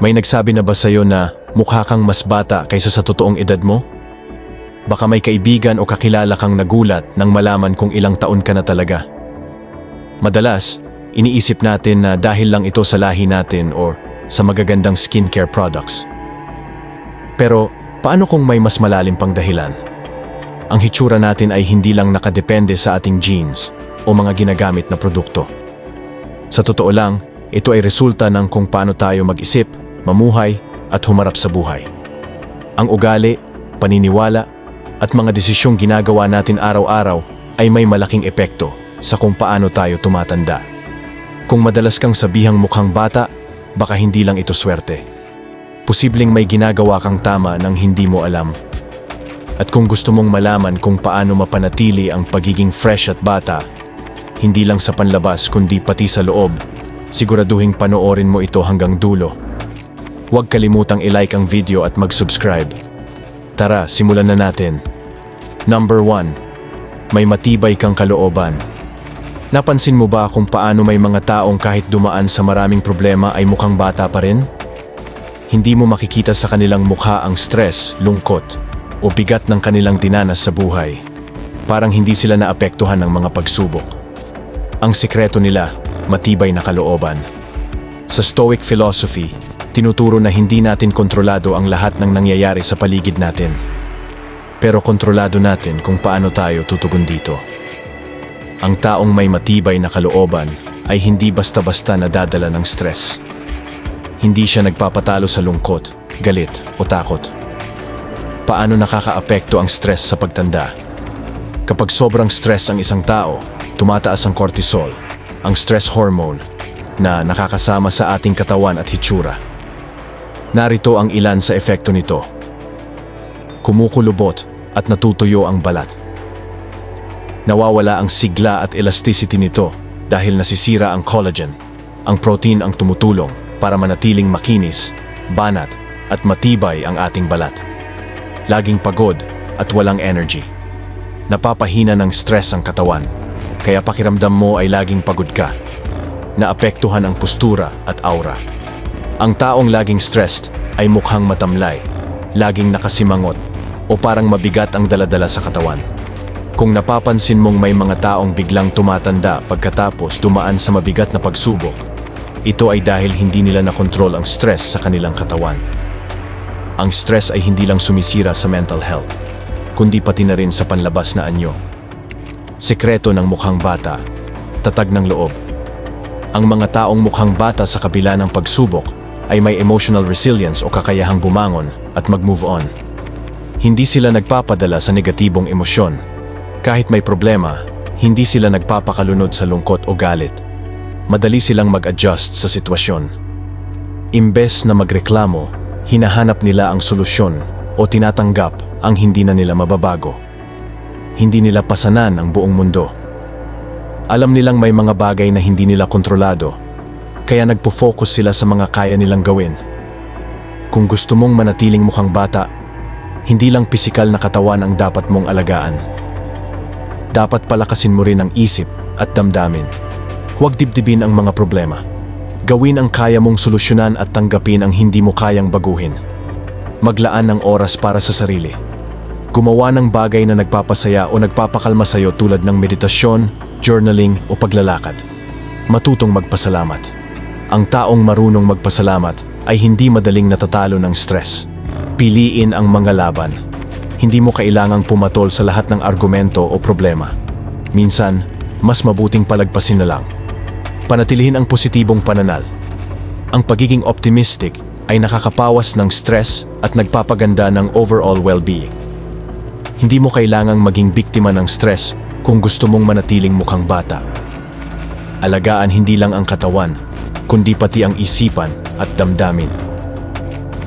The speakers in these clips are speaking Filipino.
May nagsabi na ba sa'yo na mukha kang mas bata kaysa sa totoong edad mo? Baka may kaibigan o kakilala kang nagulat nang malaman kung ilang taon ka na talaga. Madalas, iniisip natin na dahil lang ito sa lahi natin o sa magagandang skincare products. Pero paano kung may mas malalim pang dahilan? Ang hitsura natin ay hindi lang nakadepende sa ating genes o mga ginagamit na produkto. Sa totoo lang, ito ay resulta ng kung paano tayo mag-isip, mamuhay at humarap sa buhay. Ang ugali, paniniwala at mga desisyong ginagawa natin araw-araw ay may malaking epekto sa kung paano tayo tumatanda. Kung madalas kang sabihang mukhang bata, baka hindi lang ito swerte. Posibleng may ginagawa kang tama nang hindi mo alam. At kung gusto mong malaman kung paano mapanatili ang pagiging fresh at bata, hindi lang sa panlabas kundi pati sa loob, siguraduhing panoorin mo ito hanggang dulo. Huwag kalimutang i-like ang video at mag-subscribe. Tara, simulan na natin. Number 1. May matibay kang kalooban. Napansin mo ba kung paano may mga taong kahit dumaan sa maraming problema ay mukhang bata pa rin? Hindi mo makikita sa kanilang mukha ang stress, lungkot, o bigat ng kanilang dinanas sa buhay. Parang hindi sila naapektuhan ng mga pagsubok. Ang sikreto nila, matibay na kalooban. Sa Stoic philosophy, tinuturo na hindi natin kontrolado ang lahat ng nangyayari sa paligid natin. Pero kontrolado natin kung paano tayo tutugon dito. Ang taong may matibay na kalooban ay hindi basta-basta nadadala ng stress. Hindi siya nagpapatalo sa lungkot, galit o takot. Paano nakakaapekto ang stress sa pagtanda? Kapag sobrang stress ang isang tao, tumataas ang cortisol, ang stress hormone, na nakakasama sa ating katawan at hitsura. Narito ang ilan sa epekto nito. Kumukulubot at natutuyo ang balat. Nawawala ang sigla at elasticity nito dahil nasisira ang collagen, ang protein ang tumutulong para manatiling makinis, banat at matibay ang ating balat. Laging pagod at walang energy. Napapahina ng stress ang katawan, kaya pakiramdam mo ay laging pagod ka. Naapektuhan ang postura at aura. Ang taong laging stressed ay mukhang matamlay, laging nakasimangot, o parang mabigat ang daladala sa katawan. Kung napapansin mong may mga taong biglang tumatanda pagkatapos dumaan sa mabigat na pagsubok, ito ay dahil hindi nila nakontrol ang stress sa kanilang katawan. Ang stress ay hindi lang sumisira sa mental health, kundi pati na rin sa panlabas na anyo. Sekreto ng mukhang bata, tatag ng loob. Ang mga taong mukhang bata sa kabila ng pagsubok ay may emotional resilience o kakayahang bumangon at mag-move on. Hindi sila nagpapadala sa negatibong emosyon. Kahit may problema, hindi sila nagpapakalunod sa lungkot o galit. Madali silang mag-adjust sa sitwasyon. Imbes na magreklamo, hinahanap nila ang solusyon o tinatanggap ang hindi na nila mababago. Hindi nila pasanan ang buong mundo. Alam nilang may mga bagay na hindi nila kontrolado, kaya nagpo-focus sila sa mga kaya nilang gawin. Kung gusto mong manatiling mukhang bata, hindi lang pisikal na katawan ang dapat mong alagaan. Dapat palakasin mo rin ang isip at damdamin. Huwag dibdibin ang mga problema. Gawin ang kaya mong solusyonan at tanggapin ang hindi mo kayang baguhin. Maglaan ng oras para sa sarili. Gumawa ng bagay na nagpapasaya o nagpapakalma sa iyo tulad ng meditasyon, journaling o paglalakad. Matutong magpasalamat. Ang taong marunong magpasalamat ay hindi madaling natatalo ng stress. Piliin ang mga laban. Hindi mo kailangang pumatol sa lahat ng argumento o problema. Minsan, mas mabuting palagpasin na lang. Panatilihin ang positibong pananal. Ang pagiging optimistic ay nakakapawas ng stress at nagpapaganda ng overall well-being. Hindi mo kailangang maging biktima ng stress kung gusto mong manatiling mukhang bata. Alagaan hindi lang ang katawan, kundi pati ang isipan at damdamin.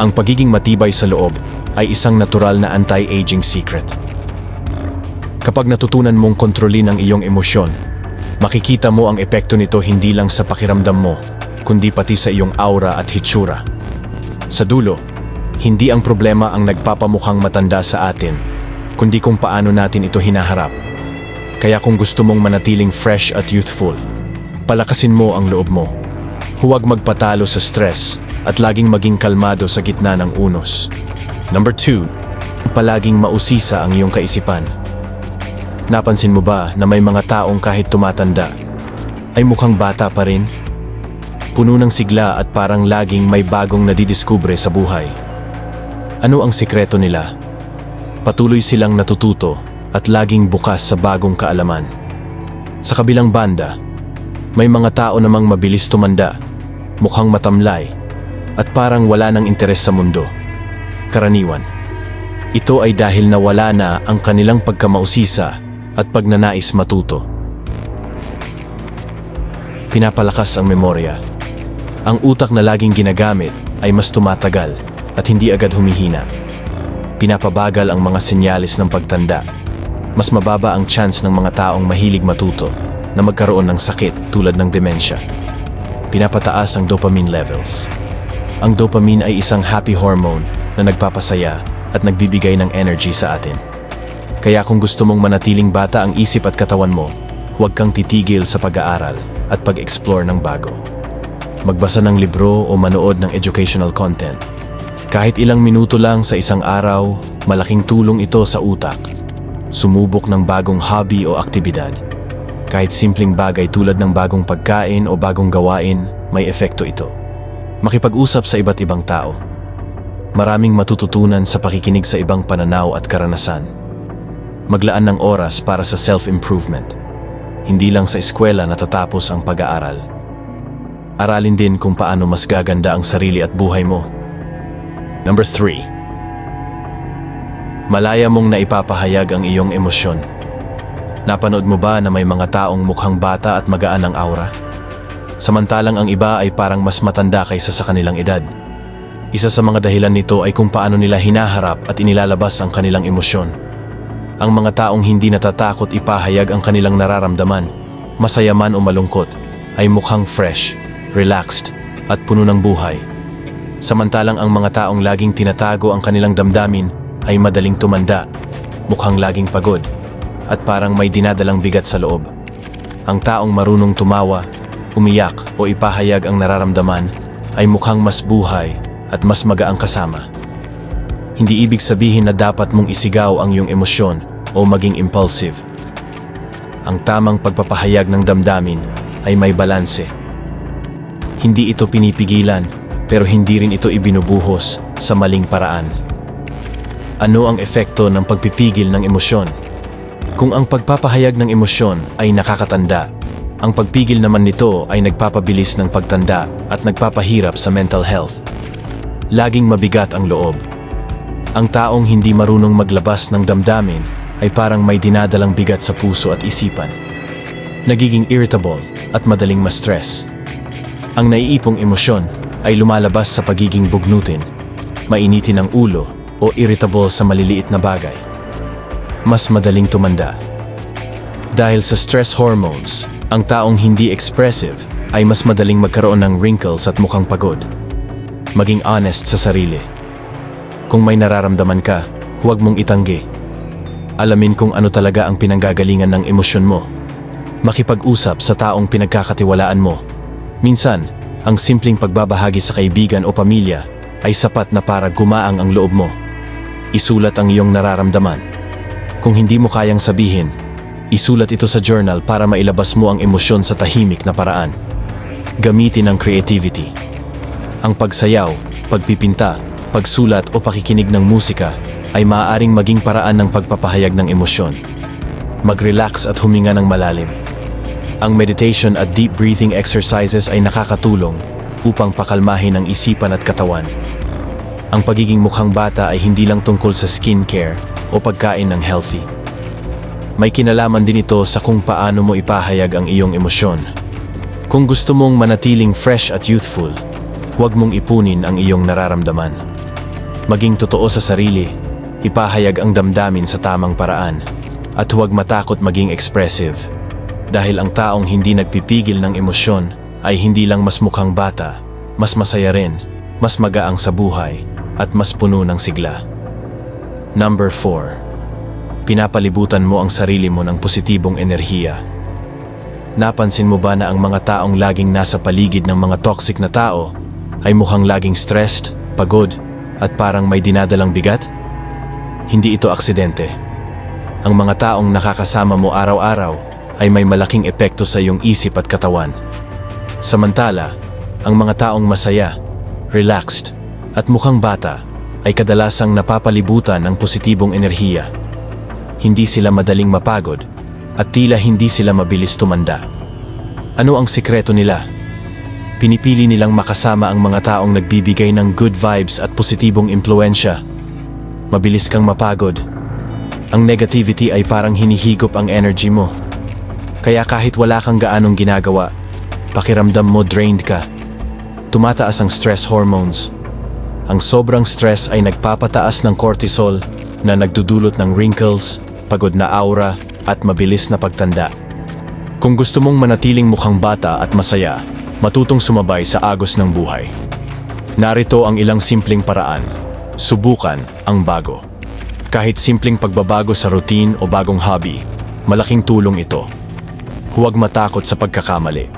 Ang pagiging matibay sa loob ay isang natural na anti-aging secret. Kapag natutunan mong kontrolin ang iyong emosyon, makikita mo ang epekto nito hindi lang sa pakiramdam mo, kundi pati sa iyong aura at hitsura. Sa dulo, hindi ang problema ang nagpapamukhang matanda sa atin, kundi kung paano natin ito hinaharap. Kaya kung gusto mong manatiling fresh at youthful, palakasin mo ang loob mo. Huwag magpatalo sa stress, at laging maging kalmado sa gitna ng unos. Number 2, palaging mausisa ang iyong kaisipan. Napansin mo ba na may mga taong kahit tumatanda, ay mukhang bata pa rin? Puno ng sigla at parang laging may bagong nadidiskubre sa buhay. Ano ang sikreto nila? Patuloy silang natututo at laging bukas sa bagong kaalaman. Sa kabilang banda, may mga tao namang mabilis tumanda, mukhang matamlay, at parang wala ng interes sa mundo. Karaniwan, ito ay dahil nawala na ang kanilang pagkamausisa at pagnanais matuto. Pinapalakas ang memorya. Ang utak na laging ginagamit ay mas tumatagal at hindi agad humihina. Pinapabagal ang mga senyalis ng pagtanda. Mas mababa ang chance ng mga taong mahilig matuto na magkaroon ng sakit tulad ng demensya. Pinapataas ang dopamine levels. Ang dopamine ay isang happy hormone na nagpapasaya at nagbibigay ng energy sa atin. Kaya kung gusto mong manatiling bata ang isip at katawan mo, huwag kang titigil sa pag-aaral at pag-explore ng bago. Magbasa ng libro o manood ng educational content. Kahit ilang minuto lang sa isang araw, malaking tulong ito sa utak. Sumubok ng bagong hobby o aktibidad. Kahit simpleng bagay tulad ng bagong pagkain o bagong gawain, may epekto ito. Makipag-usap sa iba't ibang tao. Maraming matututunan sa pakikinig sa ibang pananaw at karanasan. Maglaan ng oras para sa self-improvement. Hindi lang sa eskwela natatapos ang pag-aaral. Aralin din kung paano mas gaganda ang sarili at buhay mo. Number 3. Malaya mong naipapahayag ang iyong emosyon. Napanood mo ba na may mga taong mukhang bata at magaan ang aura? Samantalang ang iba ay parang mas matanda kaysa sa kanilang edad. Isa sa mga dahilan nito ay kung paano nila hinaharap at inilalabas ang kanilang emosyon. Ang mga taong hindi natatakot ipahayag ang kanilang nararamdaman, masaya man o malungkot, ay mukhang fresh, relaxed, at puno ng buhay. Samantalang ang mga taong laging tinatago ang kanilang damdamin ay madaling tumanda, mukhang laging pagod, at parang may dinadalang bigat sa loob. Ang taong marunong tumawa, umiyak o ipahayag ang nararamdaman ay mukhang mas buhay at mas magaang kasama. Hindi ibig sabihin na dapat mong isigaw ang iyong emosyon o maging impulsive. Ang tamang pagpapahayag ng damdamin ay may balanse. Hindi ito pinipigilan, pero hindi rin ito ibinubuhos sa maling paraan. Ano ang epekto ng pagpipigil ng emosyon? Kung ang pagpapahayag ng emosyon ay nakakatanda, ang pagpigil naman nito ay nagpapabilis ng pagtanda at nagpapahirap sa mental health. Laging mabigat ang loob. Ang taong hindi marunong maglabas ng damdamin ay parang may dinadalang bigat sa puso at isipan. Nagiging irritable at madaling ma-stress. Ang naiipong emosyon ay lumalabas sa pagiging bugnutin, mainitin ang ulo o irritable sa maliliit na bagay. Mas madaling tumanda. Dahil sa stress hormones, ang taong hindi expressive ay mas madaling magkaroon ng wrinkles at mukhang pagod. Maging honest sa sarili. Kung may nararamdaman ka, huwag mong itanggi. Alamin kung ano talaga ang pinanggagalingan ng emosyon mo. Makipag-usap sa taong pinagkakatiwalaan mo. Minsan, ang simpleng pagbabahagi sa kaibigan o pamilya ay sapat na para gumaang ang loob mo. Isulat ang iyong nararamdaman. Kung hindi mo kayang sabihin, isulat ito sa journal para mailabas mo ang emosyon sa tahimik na paraan. Gamitin ang creativity. Ang pagsayaw, pagpipinta, pagsulat o pakikinig ng musika ay maaaring maging paraan ng pagpapahayag ng emosyon. Mag-relax at huminga ng malalim. Ang meditation at deep breathing exercises ay nakakatulong upang pakalmahin ang isipan at katawan. Ang pagiging mukhang bata ay hindi lang tungkol sa skincare o pagkain ng healthy. May kinalaman din ito sa kung paano mo ipahayag ang iyong emosyon. Kung gusto mong manatiling fresh at youthful, huwag mong ipunin ang iyong nararamdaman. Maging totoo sa sarili, ipahayag ang damdamin sa tamang paraan, at huwag matakot maging expressive. Dahil ang taong hindi nagpipigil ng emosyon ay hindi lang mas mukhang bata, mas masaya rin, mas magaang sa buhay, at mas puno ng sigla. Number 4. Pinapalibutan mo ang sarili mo ng positibong enerhiya. Napansin mo ba na ang mga taong laging nasa paligid ng mga toxic na tao ay mukhang laging stressed, pagod, at parang may dinadalang bigat? Hindi ito aksidente. Ang mga taong nakakasama mo araw-araw ay may malaking epekto sa iyong isip at katawan. Samantala, ang mga taong masaya, relaxed, at mukhang bata ay kadalasang napapalibutan ng positibong enerhiya. Hindi sila madaling mapagod at tila hindi sila mabilis tumanda. Ano ang sikreto nila? Pinipili nilang makasama ang mga taong nagbibigay ng good vibes at positibong impluensya. Mabilis kang mapagod. Ang negativity ay parang hinihigop ang energy mo. Kaya kahit wala kang gaanong ginagawa, pakiramdam mo drained ka. Tumataas ang stress hormones. Ang sobrang stress ay nagpapataas ng cortisol na nagdudulot ng wrinkles, pagod na aura, at mabilis na pagtanda. Kung gusto mong manatiling mukhang bata at masaya, matutong sumabay sa agos ng buhay. Narito ang ilang simpleng paraan. Subukan ang bago. Kahit simpleng pagbabago sa routine o bagong hobby, malaking tulong ito. Huwag matakot sa pagkakamali.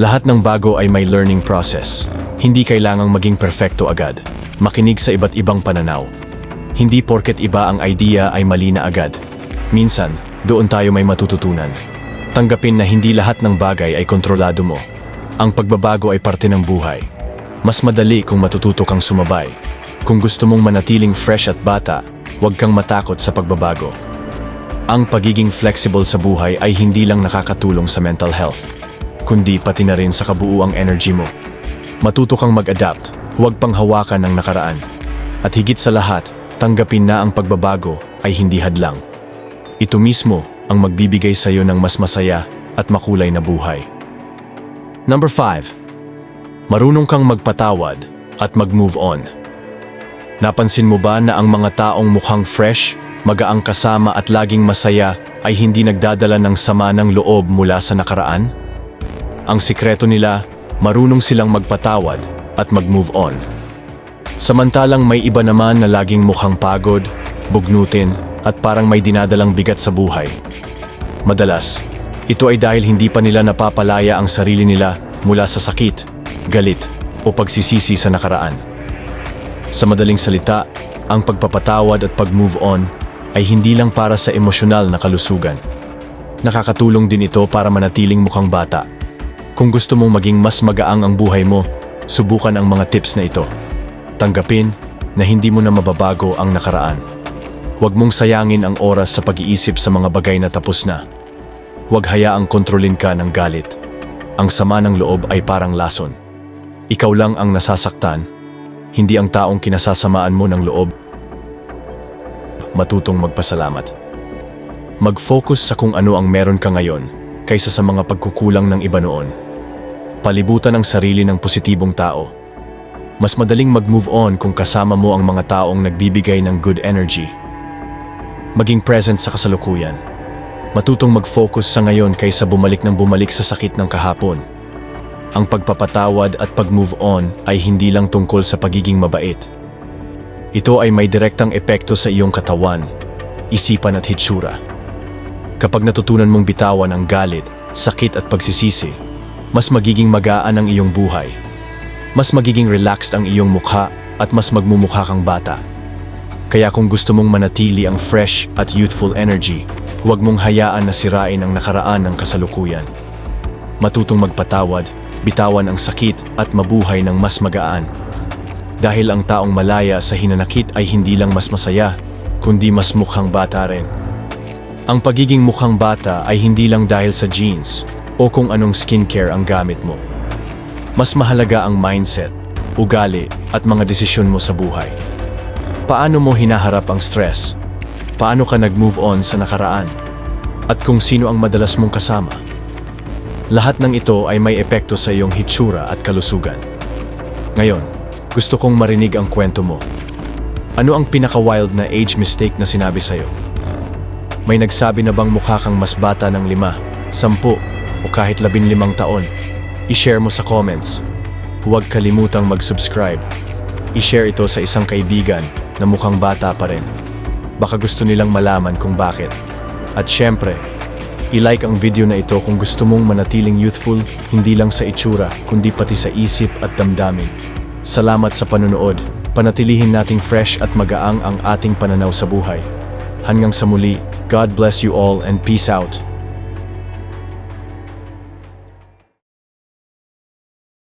Lahat ng bago ay may learning process. Hindi kailangang maging perfecto agad. Makinig sa iba't ibang pananaw. Hindi porket iba ang idea ay mali na agad. Minsan, doon tayo may matututunan. Tanggapin na hindi lahat ng bagay ay kontrolado mo. Ang pagbabago ay parte ng buhay. Mas madali kung matututo kang sumabay. Kung gusto mong manatiling fresh at bata, huwag kang matakot sa pagbabago. Ang pagiging flexible sa buhay ay hindi lang nakakatulong sa mental health, kundi pati na rin sa kabuuang energy mo. Matuto kang mag-adapt, huwag pang hawakan ang nakaraan. At higit sa lahat, tanggapin na ang pagbabago ay hindi hadlang. Ito mismo ang magbibigay sa iyo ng mas masaya at makulay na buhay. Number 5. Marunong kang magpatawad at mag-move on. Napansin mo ba na ang mga taong mukhang fresh, magaang kasama at laging masaya ay hindi nagdadala ng sama ng loob mula sa nakaraan? Ang sikreto nila, marunong silang magpatawad at mag-move on. Samantalang may iba naman na laging mukhang pagod, bugnutin at parang may dinadalang bigat sa buhay. Madalas, ito ay dahil hindi pa nila napapalaya ang sarili nila mula sa sakit, galit o pagsisisi sa nakaraan. Sa madaling salita, ang pagpapatawad at pag-move on ay hindi lang para sa emosyonal na kalusugan. Nakakatulong din ito para manatiling mukhang bata. Kung gusto mong maging mas magaang ang buhay mo, subukan ang mga tips na ito. Tanggapin na hindi mo na mababago ang nakaraan. Huwag mong sayangin ang oras sa pag-iisip sa mga bagay na tapos na. Huwag hayaang kontrolin ka ng galit. Ang sama ng loob ay parang lason. Ikaw lang ang nasasaktan, hindi ang taong kinasasamaan mo ng loob. Matutong magpasalamat. Mag-focus sa kung ano ang meron ka ngayon kaysa sa mga pagkukulang ng iba noon. Palibutan ang sarili ng positibong tao. Mas madaling mag-move on kung kasama mo ang mga taong nagbibigay ng good energy. Maging present sa kasalukuyan. Matutong mag-focus sa ngayon kaysa bumalik sa sakit ng kahapon. Ang pagpapatawad at pag-move on ay hindi lang tungkol sa pagiging mabait. Ito ay may direktang epekto sa iyong katawan, isipan at hitsura. Kapag natutunan mong bitawan ang galit, sakit at pagsisisi, mas magiging magaan ang iyong buhay. Mas magiging relaxed ang iyong mukha at mas magmumukha kang bata. Kaya kung gusto mong manatili ang fresh at youthful energy, huwag mong hayaan na sirain ang nakaraan ng kasalukuyan. Matutong magpatawad, bitawan ang sakit at mabuhay ng mas magaan. Dahil ang taong malaya sa hinanakit ay hindi lang mas masaya, kundi mas mukhang bata rin. Ang pagiging mukhang bata ay hindi lang dahil sa genes o kung anong skincare ang gamit mo. Mas mahalaga ang mindset, ugali at mga desisyon mo sa buhay. Paano mo hinaharap ang stress? Paano ka nag-move on sa nakaraan? At kung sino ang madalas mong kasama? Lahat ng ito ay may epekto sa iyong hitsura at kalusugan. Ngayon, gusto kong marinig ang kwento mo. Ano ang pinaka-wild na age mistake na sinabi sa'yo? May nagsabi na bang mukha kang mas bata ng 5, 10 o kahit 15 taon? I-share mo sa comments. Huwag kalimutang mag-subscribe. I-share ito sa isang kaibigan na mukhang bata pa rin. Baka gusto nilang malaman kung bakit. At syempre, i-like ang video na ito kung gusto mong manatiling youthful, hindi lang sa itsura, kundi pati sa isip at damdamin. Salamat sa panunood. Panatilihin nating fresh at magaang ang ating pananaw sa buhay. Hanggang sa muli, God bless you all and peace out.